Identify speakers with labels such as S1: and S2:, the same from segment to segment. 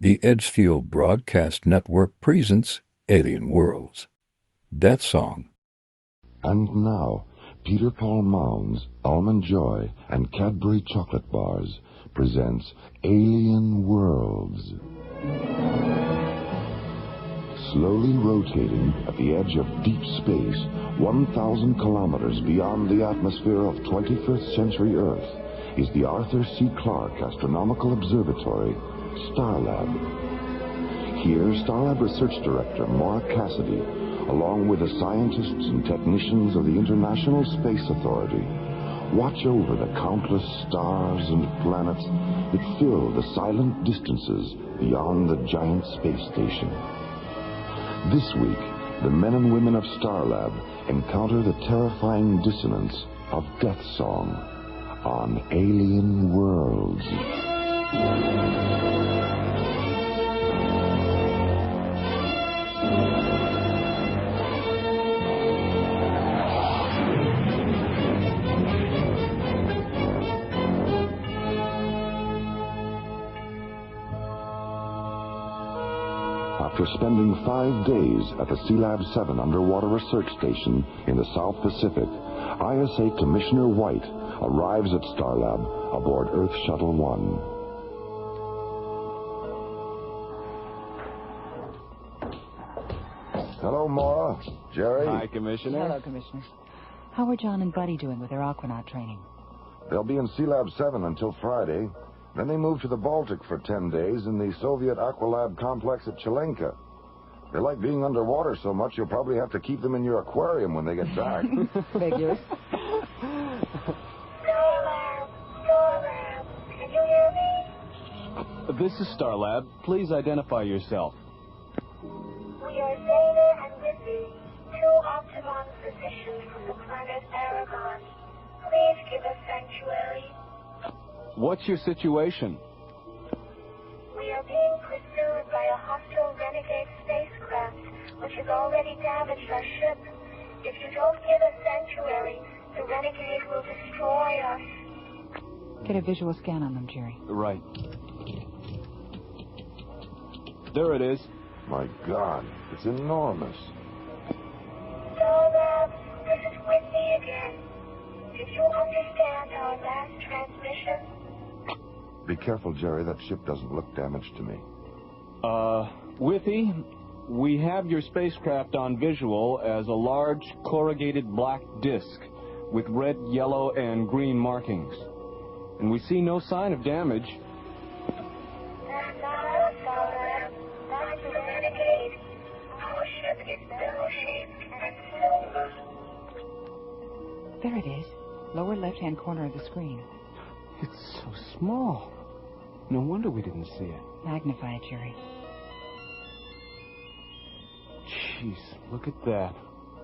S1: The Edgefield Broadcast Network presents Alien Worlds. That song.
S2: And now, Peter Paul Mounds, Almond Joy, and Cadbury Chocolate Bars presents Alien Worlds. Slowly rotating at the edge of deep space, 1,000 kilometers beyond the atmosphere of 21st century Earth, is the Arthur C. Clarke Astronomical Observatory, Starlab. Here, Starlab Research Director Maura Cassidy, along with the scientists and technicians of the International Space Authority, watch over the countless stars and planets that fill the silent distances beyond the giant space station. This week, the men and women of Starlab encounter the terrifying dissonance of Death Song on Alien Worlds. After spending 5 days at the Sealab 7 underwater research station in the South Pacific, ISA Commissioner White arrives at Starlab aboard Earth Shuttle 1. Hello, Maura. Jerry.
S3: Hi, Commissioner.
S4: Hello, Commissioner. How are John and Buddy doing with their aquanaut training?
S2: They'll be in Sealab 7 until Friday. Then they move to the Baltic for 10 days in the Soviet Aqualab complex at Chilenka. They like being underwater so much you'll probably have to keep them in your aquarium when they get back.
S4: Figures.
S5: Starlab, can you hear me?
S3: This is Starlab. Please identify yourself.
S5: We are Zeta and Lizzie, two Optimon physicians from the planet Aragon. Please give us sanctuary.
S3: What's your situation?
S5: We are being pursued by a hostile renegade spacecraft, which has already damaged our ship. If you don't give us sanctuary, the renegade will destroy us.
S4: Get a visual scan on them, Jerry.
S3: Right. There it is.
S2: My God, it's enormous.
S5: Starlab, this is Whitney again. Did you understand our last transmission?
S2: Be careful, Jerry. That ship doesn't look damaged to me.
S3: Withy, we have your spacecraft on visual as a large corrugated black disc with red, yellow, and green markings. And we see no sign of damage.
S5: That's not Starlab. That's the renegade. Our ship is bell-shaped and silver.
S4: There it is. Lower left-hand corner of the screen.
S3: It's so small. No wonder we didn't see it.
S4: Magnify it, Jerry.
S3: Jeez, look at that.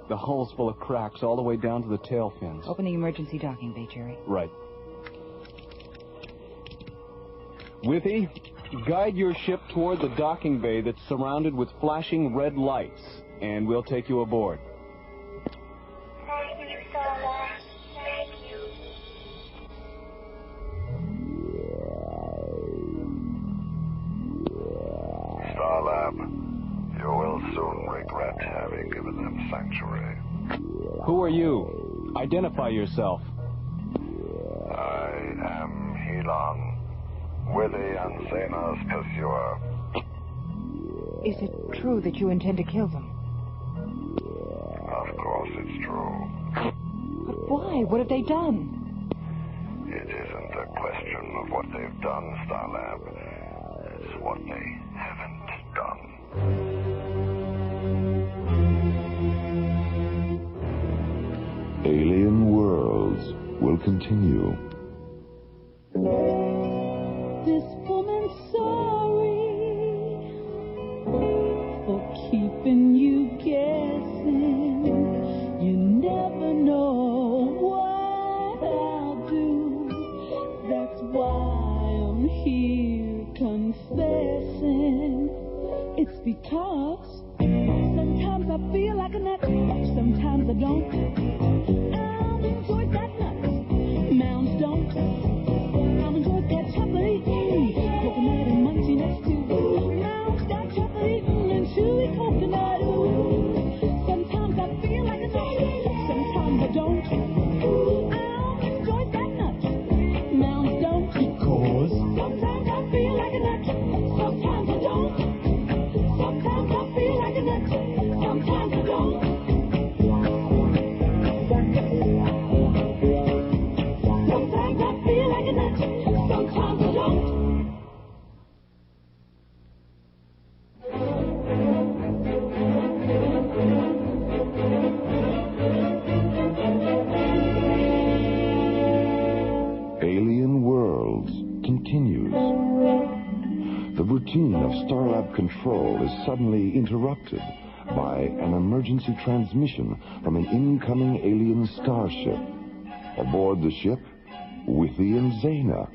S3: The hull's full of cracks all the way down to the tail fins.
S4: Open the emergency docking bay, Jerry.
S3: Right. Withy, guide your ship toward the docking bay that's surrounded with flashing red lights, and we'll take you aboard.
S5: Thank you, Starlab. Thank you.
S6: Starlab, you will soon regret having given them sanctuary.
S3: Who are you? Identify yourself.
S6: I am Helon, Willie and Zena's pursuer.
S4: Is it true that you intend to kill them?
S6: Of course it's true.
S4: But why? What have they done?
S6: It isn't a question of what they've done, Starlab. It's what they haven't done.
S2: Alien Worlds will continue.
S7: This woman's sorry for keeping you guessing. You never know what I'll do. That's why I'm here confessing. It's because sometimes I feel like a nut, sometimes I don't. I'm enjoyed that nut, mounds don't. I'm enjoyed that chocolate, coconut and munchy nuts too.
S2: continues. The routine of Starlab control is suddenly interrupted by an emergency transmission from an incoming alien starship. Aboard the ship, Withy and Zena,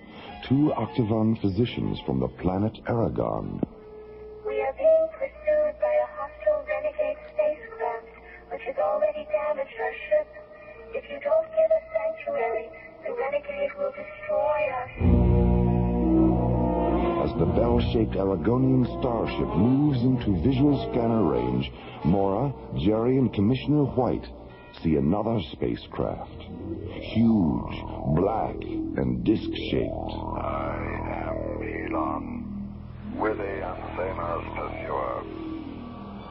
S2: 2 Octagon physicians from the planet Aragon.
S5: We are being pursued by a hostile renegade spacecraft, which has already damaged our ship. If you don't give us sanctuary, the renegade will destroy us.
S2: As the bell-shaped Aragonian starship moves into visual scanner range, Maura, Jerry, and Commissioner White see another spacecraft. Huge, black, and disc-shaped.
S6: I am Elon, Withy and Zena's pursuer.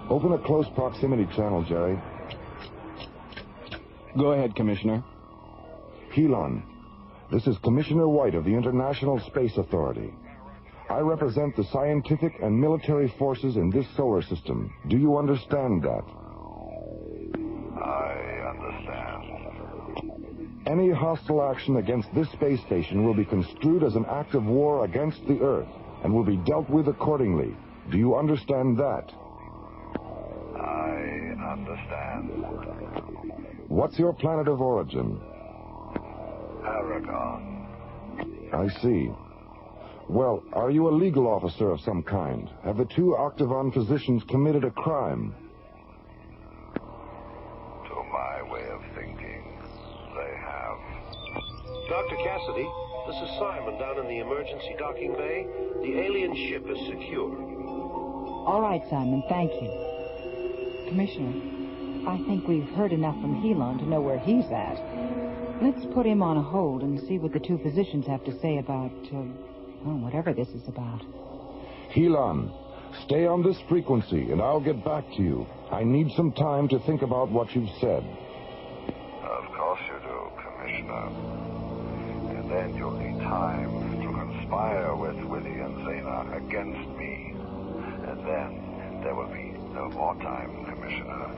S2: Open a close proximity channel, Jerry.
S3: Go ahead, Commissioner.
S2: Helon, this is Commissioner White of the International Space Authority. I represent the scientific and military forces in this solar system. Do you understand that?
S6: I understand.
S2: Any hostile action against this space station will be construed as an act of war against the Earth and will be dealt with accordingly. Do you understand that?
S6: I understand.
S2: What's your planet of origin?
S6: Aragon.
S2: I see. Well, are you a legal officer of some kind? Have the 2 Octagon physicians committed a crime?
S6: To my way of thinking, they have.
S8: Dr. Cassidy, this is Simon down in the emergency docking bay. The alien ship is secure.
S4: All right, Simon, thank you. Commissioner, I think we've heard enough from Helon to know where he's at. Let's put him on a hold and see what the 2 physicians have to say about, whatever this is about.
S2: Helon, stay on this frequency and I'll get back to you. I need some time to think about what you've said.
S6: Of course you do, Commissioner. And then you'll need time to conspire with Withy and Zena against me. And then there will be no more time, Commissioner.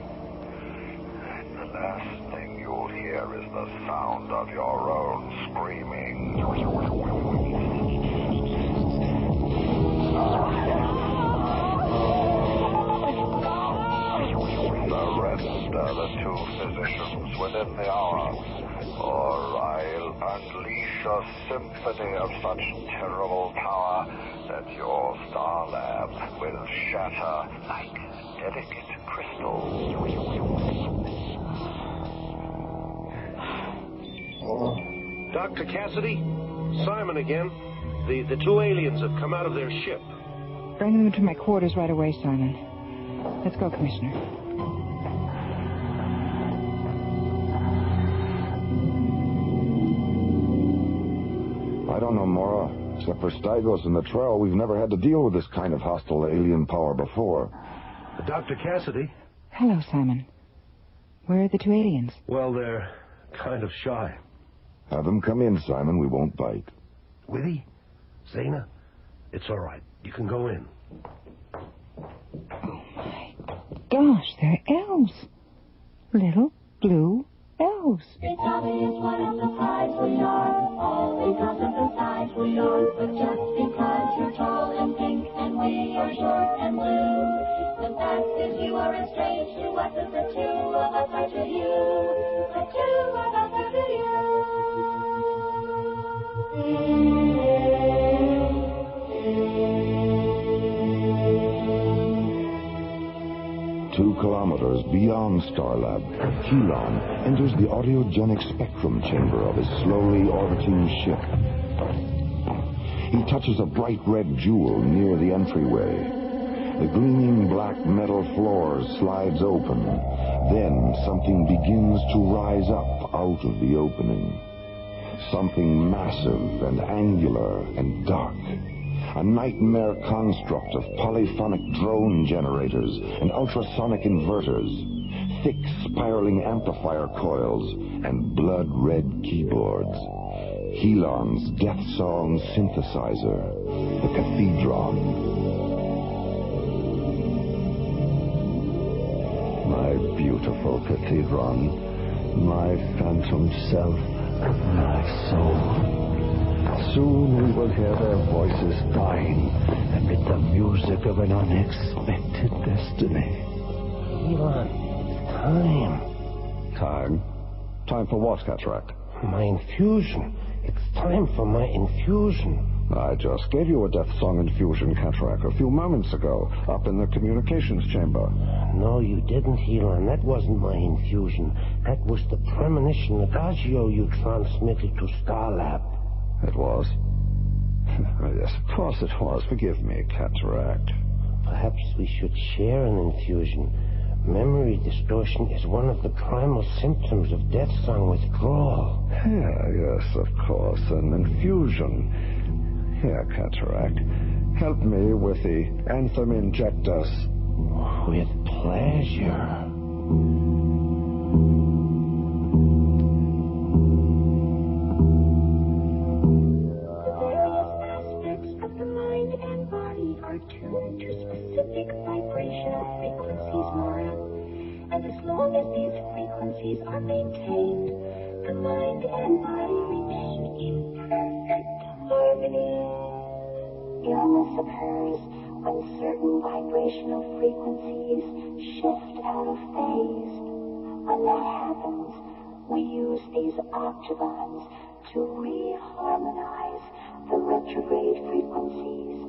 S6: And the last thing you'll hear is the sound of your own screaming. Surrender the 2 physicians within the hour, or I'll unleash a symphony of such terrible power that your Starlab will shatter like delicate crystal.
S8: Dr. Cassidy, Simon again. The 2 aliens have come out of their ship.
S4: Bring them to my quarters right away, Simon. Let's go, Commissioner.
S2: I don't know, Maura. Except for Stygos and the Trell, we've never had to deal with this kind of hostile alien power before.
S8: Dr. Cassidy?
S4: Hello, Simon. Where are the 2 aliens?
S8: Well, they're kind of shy.
S2: Have them come in, Simon. We won't bite.
S8: Withy? Zena? It's all right. You can go in.
S4: Oh, my gosh, they're elves. Little blue elves.
S9: It's obvious what a surprise we are, all because of the size we are. But just because you're tall and pink and we are short and blue, the fact is you are as strange to us as the 2 of us are to you. The 2 of us are to you.
S2: 2 kilometers beyond Starlab, Helon enters the audiogenic spectrum chamber of his slowly orbiting ship. He touches a bright red jewel near the entryway. The gleaming black metal floor slides open. Then something begins to rise up out of the opening. Something massive and angular and dark. A nightmare construct of polyphonic drone generators and ultrasonic inverters, thick spiraling amplifier coils, and blood-red keyboards. Helon's death song synthesizer, the Cathedron.
S10: My beautiful Cathedron, my phantom self, my soul. Soon we will hear their voices dying amid the music of an unexpected destiny.
S11: Elon, it's time.
S2: Time? Time for what, Cataract?
S11: My infusion. It's time for my infusion.
S2: I just gave you a death song infusion, Cataract, a few moments ago, up in the communications chamber.
S11: No, you didn't, Elon. That wasn't my infusion. That was the premonition adagio you transmitted to Starlab.
S2: It was? Yes, of course it was. Forgive me, Cataract.
S11: Perhaps we should share an infusion. Memory distortion is one of the primal symptoms of death song withdrawal.
S2: Yes, of course, an infusion. Here, Cataract, help me with the anthem injectus.
S11: With pleasure.
S5: The various aspects of the mind and body are tuned to specific vibrational frequencies, Maura. And as long as these frequencies are maintained, the mind and body remain in perfect harmony. Illness occurs when certain vibrational frequencies shift out of phase. When that happens, we use these octavons to reharmonize the retrograde frequencies.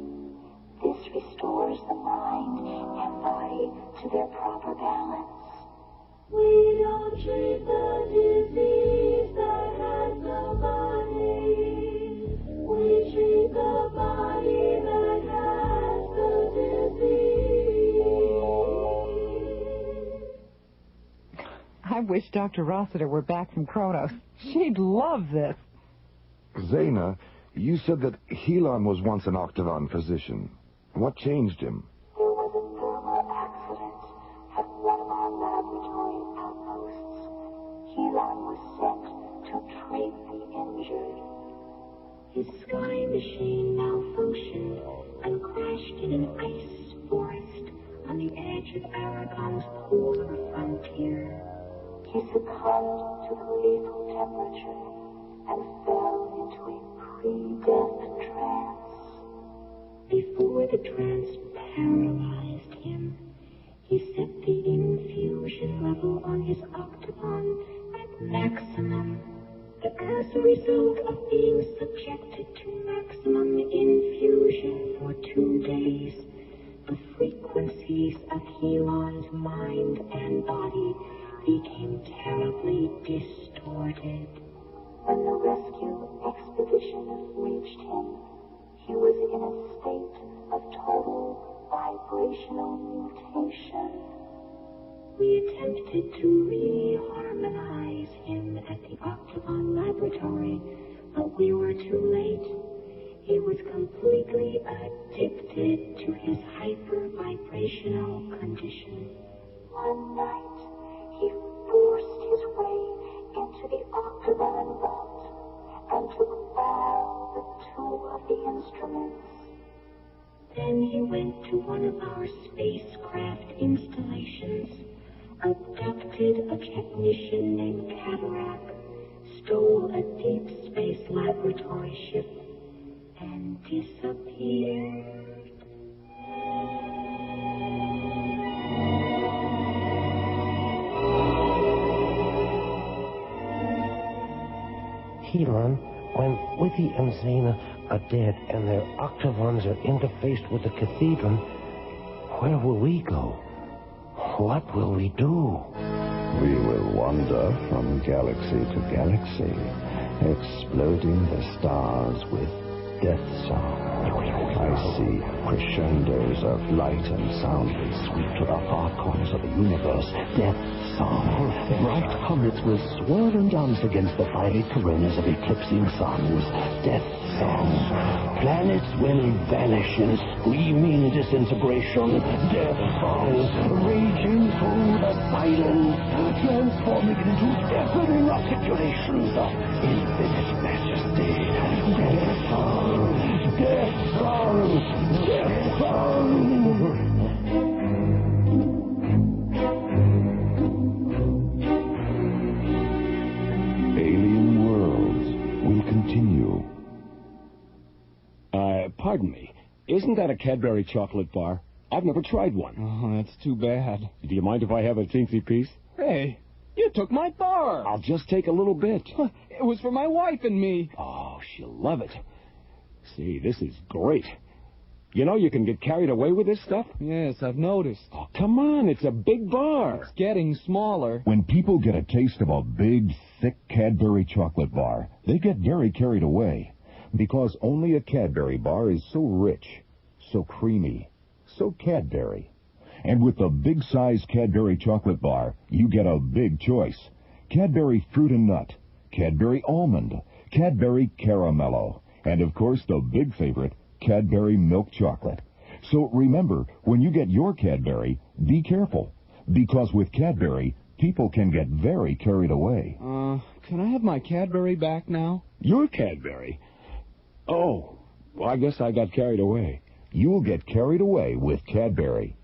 S5: This restores the mind and body to their proper balance. We don't treat the disease that has no body. We treat the body that has the disease.
S4: I wish Dr. Rossiter were back from Kronos. She'd love this.
S2: Zaina, you said that Helon was once an octagon physician. What changed him?
S5: There was a thermal accident at one of our laboratory outposts. Helon was sent to treat the injured. His sky machine malfunctioned and crashed in an ice forest on the edge of Aragon's polar frontier. He succumbed to the lethal temperature and fell into a pre-death trance. Before the trance paralyzed him, he set the infusion level on his octagon at maximum. As a result of being subjected to maximum infusion for 2 days, the frequencies of Helon's mind and body became terribly distorted. When the rescue expedition reached him, he was in a state of total vibrational mutation. We attempted to reharmonize him at the Octagon Laboratory, but we were too late. He was completely addicted to his hyper-vibrational condition. One night, he forced his way into the Octagon vault and took all but 2 of the instruments. Then he went to one of our spacecraft installations, abducted a technician named Cataract, stole a deep space laboratory ship, and disappeared.
S11: Helon, when Withy and Zaina are dead and their octavons are interfaced with the cathedron, where will we go? What will we do?
S10: We will wander from galaxy to galaxy, exploding the stars with death song. I see crescendos of light and sound that sweep to the far corners of the universe. Death song. Bright comets will swirl and dance against the fiery coronas of eclipsing suns. Death song. Planets will vanish in screaming disintegration. Death song. Raging through the silence, transforming into deafening articulations of infinite majesty. Death song. Death song. Death song. Alien Worlds will continue
S12: Pardon me. Isn't that a Cadbury chocolate bar? I've never tried one.
S3: Oh, that's too bad.
S12: Do you mind if I have a teensy piece?
S3: Hey, you took my bar.
S12: I'll just take a little bit.
S3: It was for my wife and me.
S12: Oh, she'll love it. See, this is great. You know you can get carried away with this stuff?
S3: Yes, I've noticed.
S12: Oh, come on, it's a big bar.
S3: It's getting smaller.
S2: When people get a taste of a big, thick Cadbury chocolate bar, they get very carried away. Because only a Cadbury bar is so rich, so creamy, so Cadbury. And with the big-size Cadbury chocolate bar, you get a big choice. Cadbury Fruit and Nut, Cadbury Almond, Cadbury Caramello, and of course the big favorite, Cadbury Milk Chocolate. So remember, when you get your Cadbury, be careful. Because with Cadbury, people can get very carried away.
S3: Can I have my Cadbury back now?
S12: Your Cadbury? Oh, well, I guess I got carried away.
S2: You'll get carried away with Cadbury.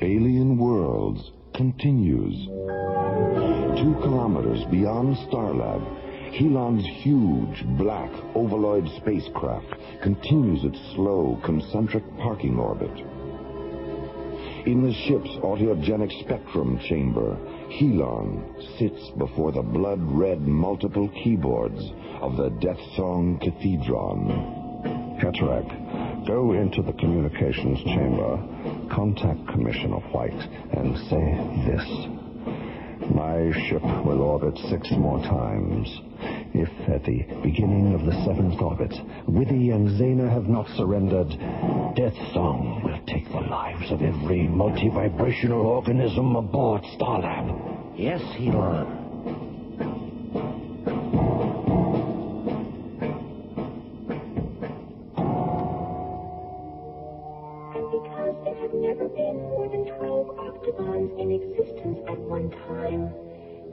S2: Alien Worlds continues. 2 kilometers beyond Starlab, Helon's huge, black, ovaloid spacecraft continues its slow, concentric parking orbit. In the ship's autogenic spectrum chamber, Helon sits before the blood-red multiple keyboards of the Death Song Cathedron.
S10: Cataract, go into the communications chamber, contact Commissioner White, and say this. My ship will orbit 6 more times. If at the beginning of the 7th orbit, Withy and Zena have not surrendered, Death Song will take the lives of every multi-vibrational organism aboard Starlab.
S11: Yes, Helon.
S5: And because there have never been more than 12 octagons in existence at one time,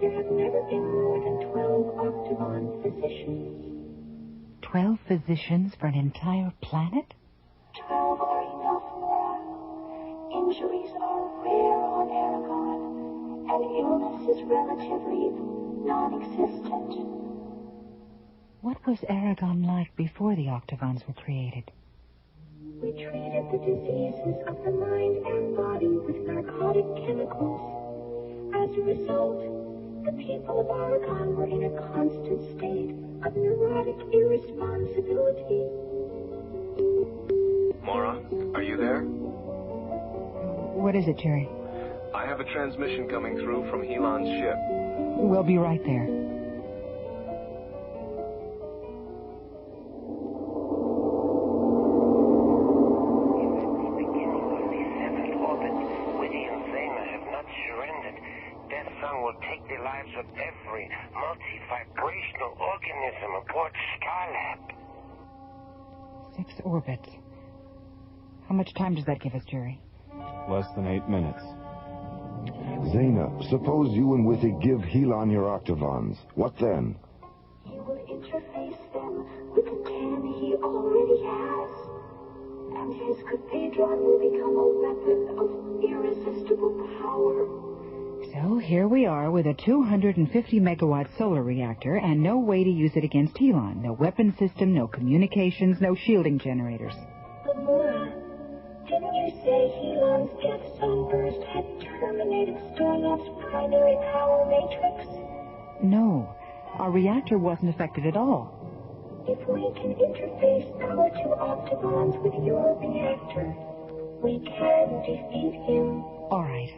S5: there have never been more than 12 octagon physicians.
S4: 12 physicians for an entire planet?
S5: 12 are enough, Maura. Injuries are rare on Aragon, and illness is relatively non-existent.
S4: What was Aragon like before the octagons were created?
S5: We treated the diseases of the mind and body with narcotic chemicals. As a result, the people of Aragon were in a constant state of neurotic irresponsibility.
S3: Maura, are you there?
S4: What is it, Jerry?
S3: I have a transmission coming through from Helon's ship.
S4: We'll be right there.
S11: Will take the lives of every multi-vibrational organism aboard Starlab.
S4: 6 orbits. How much time does that give us, Jerry?
S3: Less than 8 minutes.
S2: Zena, suppose you and Withy give Helon your octagons. What then?
S5: He will interface them with the 10 he already has. And his cathedron will become a weapon of irresistible power.
S4: So here we are with a 250-megawatt solar reactor and no way to use it against Helon. No weapon system, no communications, no shielding generators.
S5: But Maura, didn't you say Helon's death sunburst had terminated Starlab's primary power matrix?
S4: No, our reactor wasn't affected at all.
S5: If we can interface our 2 octagons with your reactor, we can defeat him.
S4: All right.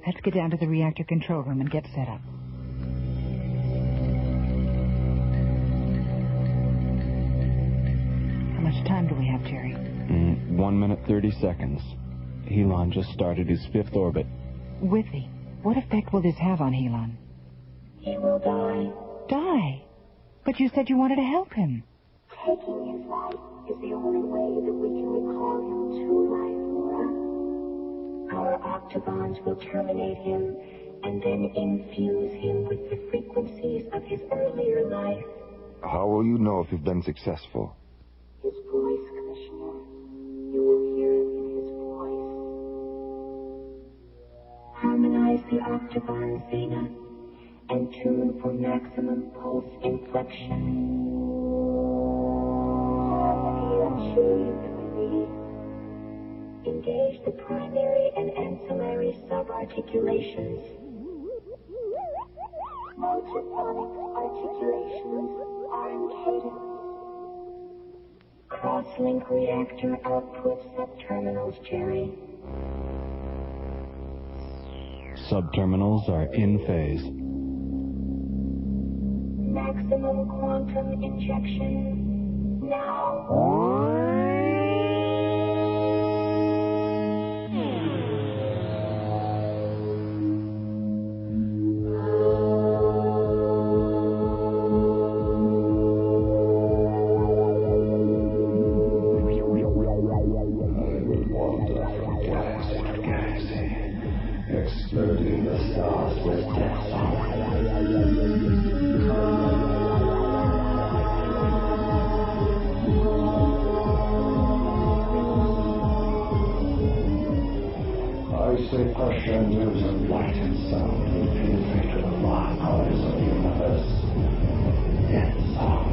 S4: Let's get down to the reactor control room and get set up. How much time do we have, Jerry?
S3: 1 minute, 30 seconds. Helon just started his 5th orbit.
S4: Withy, what effect will this have on Helon?
S5: He will die.
S4: Die? But you said you wanted to help him.
S5: Taking his life is the only way that we can recall him to life, Maura. Our octagons will terminate him and then infuse him with the frequencies of his earlier life.
S2: How will you know if you've been successful?
S5: His voice, Commissioner. You will hear it in his voice. octagon Zena and tune for maximum pulse inflection. Harmony achieved with ease. Engage the primary and ancillary subarticulations. Multiphonic articulations are in cadence. Cross-link reactor outputs at terminals, Jerry.
S3: Subterminals are in phase.
S5: Maximum quantum injection now.
S10: Exploding the stars with death. I say crescendos of light and sound will penetrate to the far corners of the universe. Death song.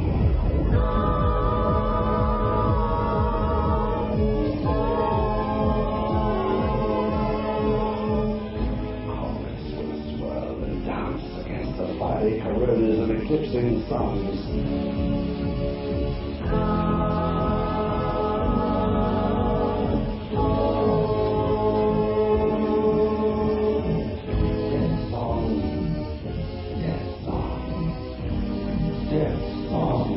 S10: The coronas of eclipsing suns. Death song, death song, death song.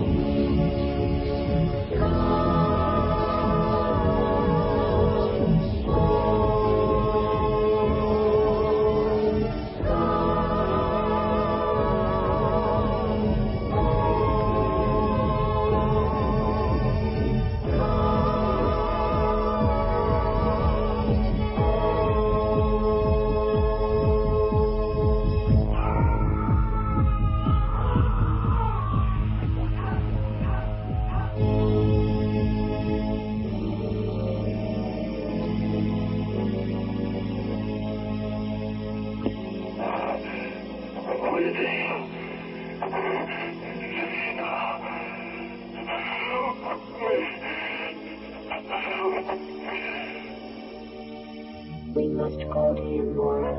S5: We must call to him, Maura.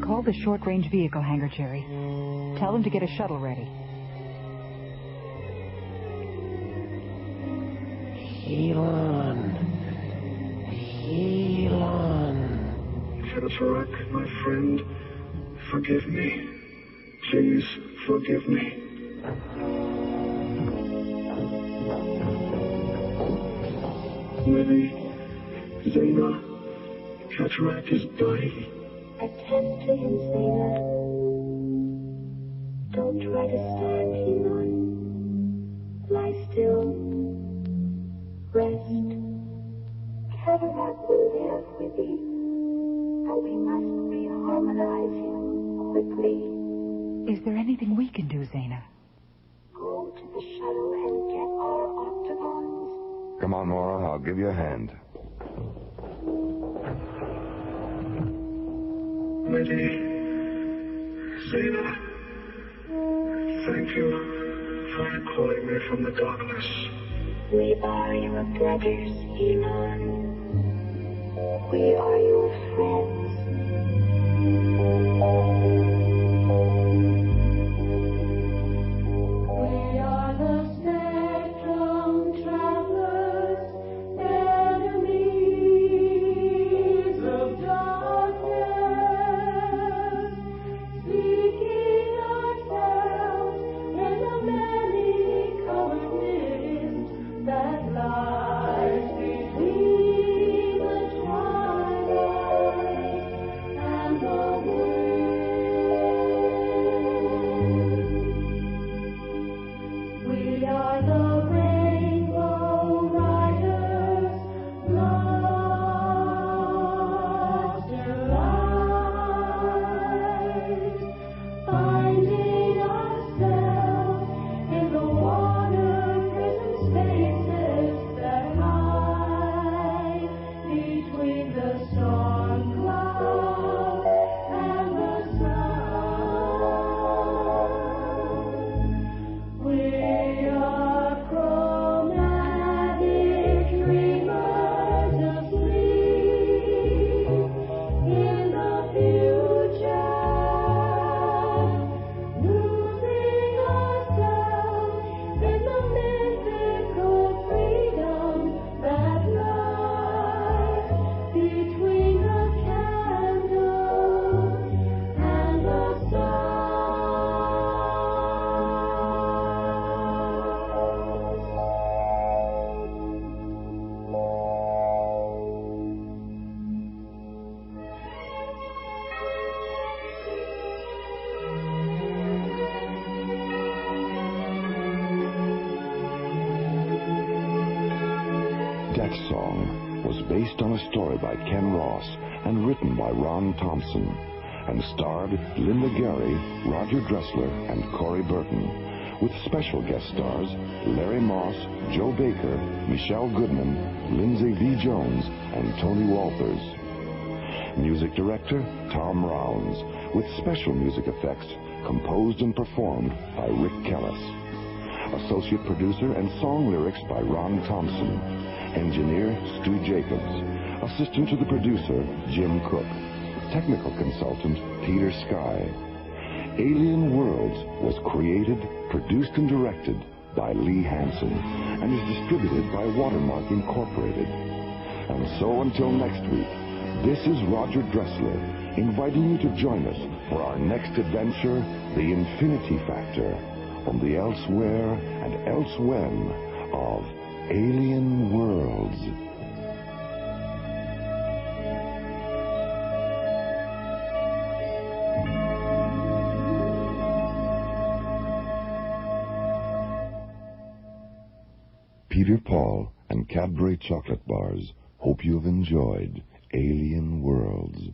S4: Call the short-range vehicle hangar, Jerry. Tell them to get a shuttle ready.
S11: Elon.
S13: Cataract, my friend, forgive me. Please forgive me. Willie, Zena, Cataract is dying.
S5: Attend to him, Zena. Don't try to stand, Elon. Lie still. Rest. Cataract will live with you. But we must reharmonize him quickly.
S4: Is there anything we can do, Zena?
S5: Go to the shuttle and get our octagons.
S2: Come on, Maura. I'll give you a hand.
S13: Lady, Zena, thank you for calling me from the darkness.
S5: We are your brothers, Elon. We are your friends.
S9: We are the spectrum travelers, enemies of darkness, seeking ourselves in the many-colored mist that lies between the twilight and the wind. We are the rainbow riders, lost in light, finding ourselves in the water-prison spaces that hide between the storm clouds and the
S2: on a story by Ken Ross and written by Ron Thompson, and starred Linda Gary, Roger Dressler, and Corey Burton, with special guest stars Larry Moss, Joe Baker, Michelle Goodman, Lindsay V. Jones, and Tony Walters. Music director Tom Rounds, with special music effects composed and performed by Rick Kellis. Associate producer and song lyrics by Ron Thompson. Engineer Stu Jacobs. Assistant to the producer Jim Cook. Technical consultant Peter Sky. Alien Worlds was created, produced, and directed by Lee Hansen and is distributed by Watermark Incorporated. And so until next week, this is Roger Dressler, inviting you to join us for our next adventure, The Infinity Factor, from the elsewhere and elsewhen of Alien Worlds. Peter Paul and Cadbury chocolate bars hope you have enjoyed Alien Worlds.